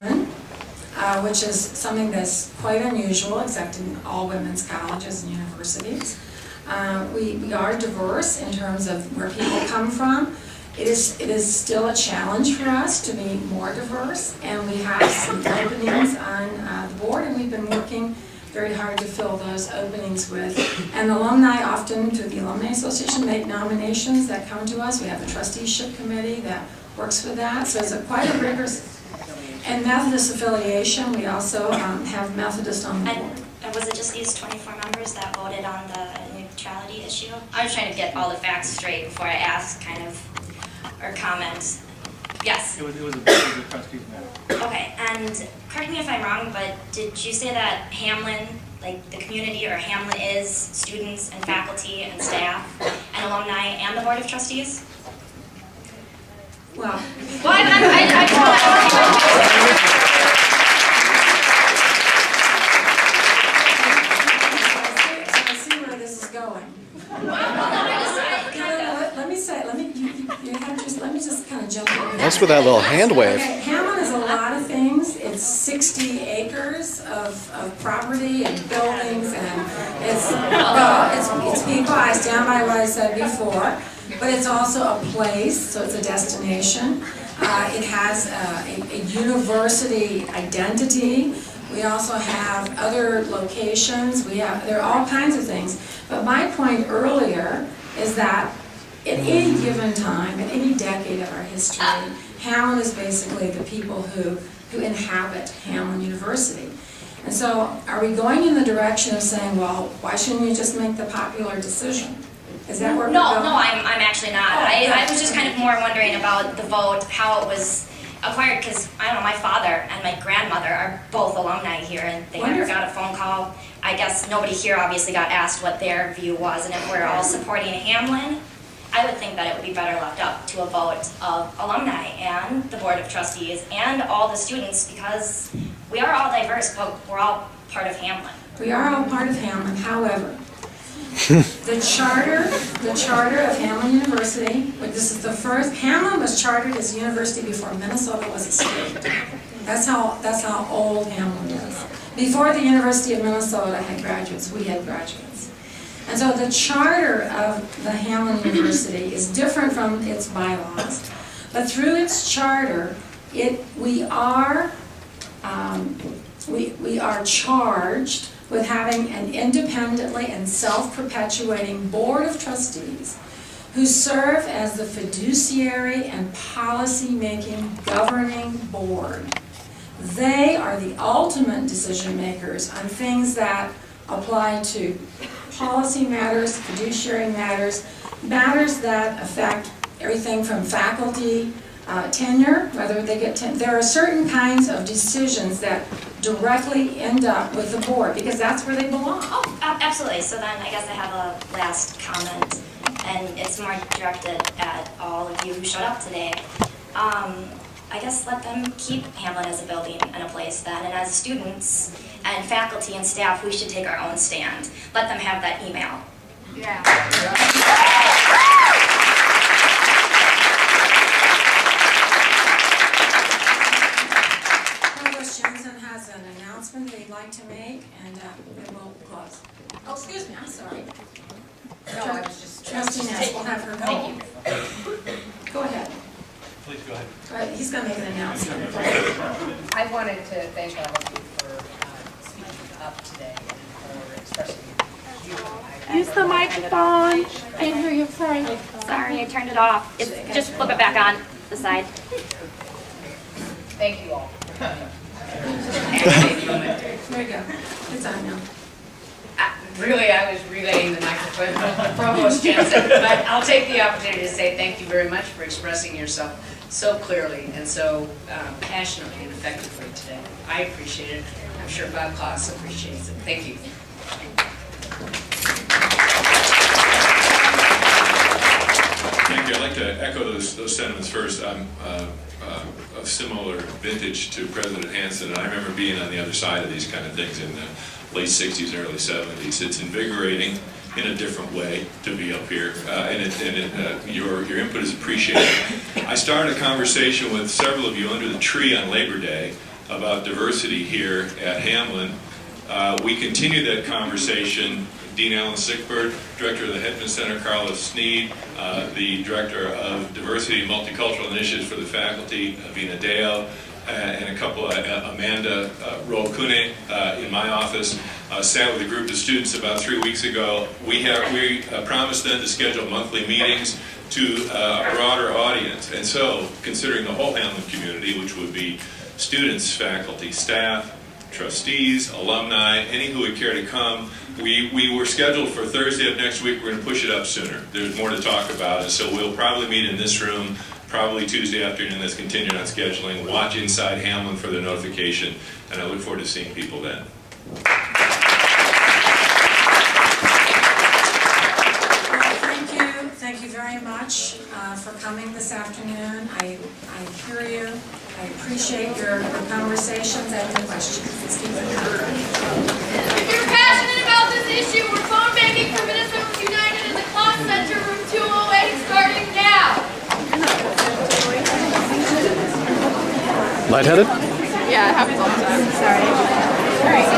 which is something that's quite unusual, except in all women's colleges and universities. We are diverse in terms of where people come from. It is still a challenge for us to be more diverse, and we have some openings on the board, and we've been working very hard to fill those openings with. And alumni often, through the Alumni Association, make nominations that come to us. We have a trusteeship committee that works with that, so it's quite a rigorous. And Methodist affiliation, we also have Methodist on the board. And was it just these 24 members that voted on the neutrality issue? I was trying to get all the facts straight before I ask, kind of, or comment. Yes? It was a trustees matter. Okay, and correct me if I'm wrong, but did you say that Hamline, like the community, or Hamline is students and faculty and staff and alumni and the Board of Trustees? Well, I see where this is going. Let me just kind of jump in. Thanks for that little hand wave. Okay, Hamline is a lot of things. It's 60 acres of property and buildings, and it's people. I stand by what I said before, but it's also a place, so it's a destination. It has a university identity. We also have other locations. There are all kinds of things. But my point earlier is that at any given time, at any decade of our history, Hamline is basically the people who inhabit Hamline University. And so are we going in the direction of saying, well, why shouldn't you just make the popular decision? Is that where we're going? No, I'm actually not. I was just kind of more wondering about the vote, how it was acquired, because I don't know, my father and my grandmother are both alumni here, and they never got a phone call. I guess nobody here obviously got asked what their view was, and if we're all supporting Hamline, I would think that it would be better left up to a vote of alumni and the Board of Trustees and all the students, because we are all diverse, but we're all part of Hamline. We are all part of Hamline. However, the charter of Hamline University, this is the first, Hamline was chartered as a university before Minnesota was a state. That's how old Hamline is. Before the University of Minnesota had graduates, we had graduates. And so the charter of the Hamline University is different from its bylaws, but through its charter, we are charged with having an independently and self-perpetuating board of trustees who serve as the fiduciary and policy-making governing board. They are the ultimate decision makers on things that apply to policy matters, fiduciary matters, matters that affect everything from faculty tenure, whether they get there are certain kinds of decisions that directly end up with the board, because that's where they belong. Oh, absolutely. So then I guess I have a last comment, and it's more directed at all of you who showed up today. I guess let them keep Hamline as a building and a place then, and as students and faculty and staff, we should take our own stand. Let them have that email. Yeah. An announcement they'd like to make, and then we'll close. Oh, excuse me, I'm sorry. No, I was just Trustee Ness, we'll have her go. Thank you. Go ahead. Please go ahead. Go ahead. He's going to make an announcement. I wanted to thank all of you for speaking up today and for expressing your view. Use the microphone. I didn't hear you. Sorry. Sorry, I turned it off. Just flip it back on the side. Thank you all for coming. There you go. It's on now. Really, I was relaying the microphone to Provost Jensen, but I'll take the opportunity to say thank you very much for expressing yourself so clearly and so passionately and effectively today. I appreciate it. I'm sure Bob Klaus appreciates it. Thank you. Thank you. I'd like to echo those sentiments first. I'm of similar vintage to President Hanson, and I remember being on the other side of these kind of things in the late 60s and early 70s. It's invigorating in a different way to be up here, and your input is appreciated. I started a conversation with several of you under the tree on Labor Day about diversity here at Hamline. We continue that conversation. Dean Alan Sickbird, Director of the Hetman Center, Carlos Sneed, the Director of Diversity and Multicultural Initiatives for the faculty, Vina Dale, and a couple, Amanda Roel-Kune in my office, sat with a group of students about 3 weeks ago. We promised them to schedule monthly meetings to a broader audience. And so, considering the whole Hamline community, which would be students, faculty, staff, trustees, alumni, any who would care to come, we were scheduled for Thursday of next week. We're going to push it up sooner. There's more to talk about, and so we'll probably meet in this room probably Tuesday afternoon. That's contingent on scheduling. Watch Inside Hamline for the notification, and I look forward to seeing people then. Thank you very much for coming this afternoon. I hear you. I appreciate your conversations and your questions. If you're passionate about this issue, we're phone banking for Minnesotans United in the Clock Center, room 208, starting now. Lightheaded? Yeah, it happens all the time. Sorry. All right.